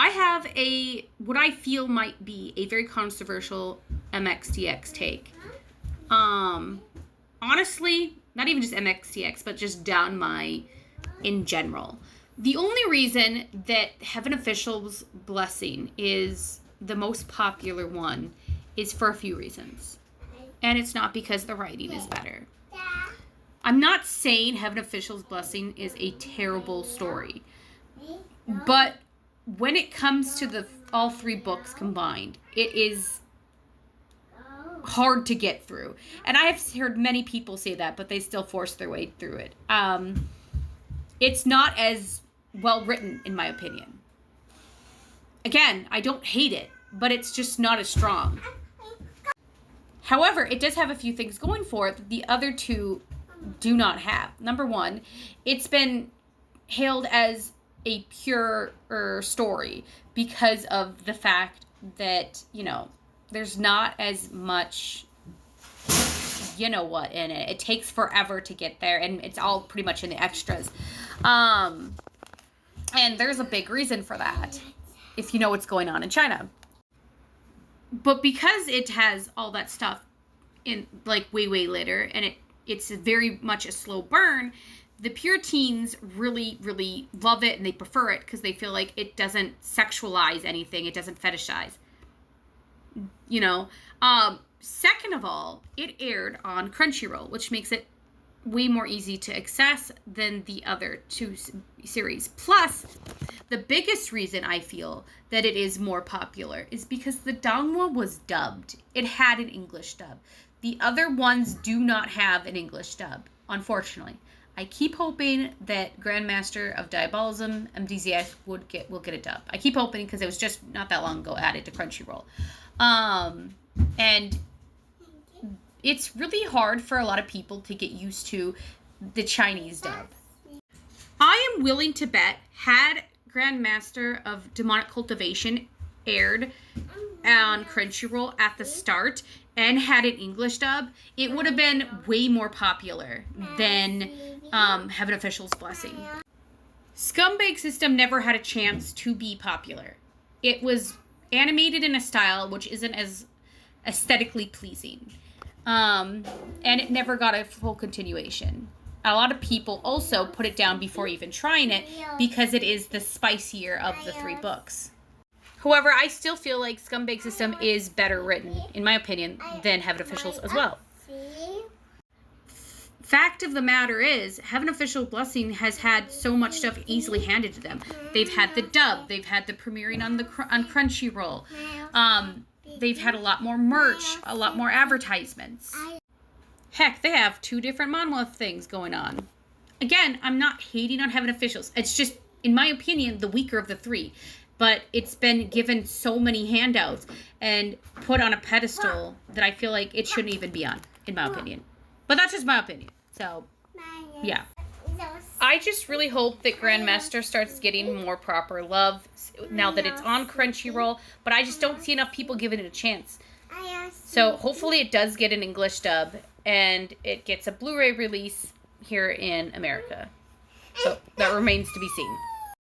I have what I feel might be a very controversial MXTX take. Honestly, not even just MXTX, but just danmei in general. The only reason that Heaven Official's Blessing is the most popular one is for a few reasons. And it's not because the writing is better. I'm not saying Heaven Official's Blessing is a terrible story. But when it comes to all three books combined, it is hard to get through. And I have heard many people say that, but they still force their way through it. It's not as well written, in my opinion. Again, I don't hate it, but it's just not as strong. However, it does have a few things going for it that the other two do not have. Number one, it's been hailed as a purer story because of the fact that, there's not as much, in it. It takes forever to get there, and it's all pretty much in the extras. And there's a big reason for that, if you know what's going on in China. But because it has all that stuff in, way, way later, and it's very much a slow burn, the pure teens really, really love it, and they prefer it because they feel like it doesn't sexualize anything. It doesn't fetishize. Second of all, it aired on Crunchyroll, which makes it way more easy to access than the other two series. Plus, the biggest reason I feel that it is more popular is because the donghua was dubbed. It had an English dub. The other ones do not have an English dub, unfortunately. I keep hoping that Grandmaster of Diabolism, MDZS, will get a dub. I keep hoping because it was just not that long ago added to Crunchyroll. And it's really hard for a lot of people to get used to the Chinese dub. I am willing to bet, had Grandmaster of Demonic Cultivation aired on Crunchyroll at the start and had an English dub, it would have been way more popular than Heaven Official's Blessing. Scumbag System never had a chance to be popular. It was animated in a style which isn't as aesthetically pleasing. And it never got a full continuation. A lot of people also put it down before even trying it because it is the spicier of the three books. However, I still feel like Scumbag System is better written, in my opinion, than Heaven Official's as well. Fact of the matter is, Heaven Official Blessing has had so much stuff easily handed to them. They've had the dub, they've had the premiering on Crunchyroll. They've had a lot more merch, a lot more advertisements. Heck, they have 2 different Monolith things going on. Again, I'm not hating on Heaven Officials. It's just, in my opinion, the weaker of the 3. But it's been given so many handouts and put on a pedestal that I feel like it shouldn't even be on, in my opinion. But that's just my opinion. So, yeah. I just really hope that Grandmaster starts getting more proper love now that it's on Crunchyroll. But I just don't see enough people giving it a chance. So hopefully it does get an English dub and it gets a Blu-ray release here in America. So that remains to be seen.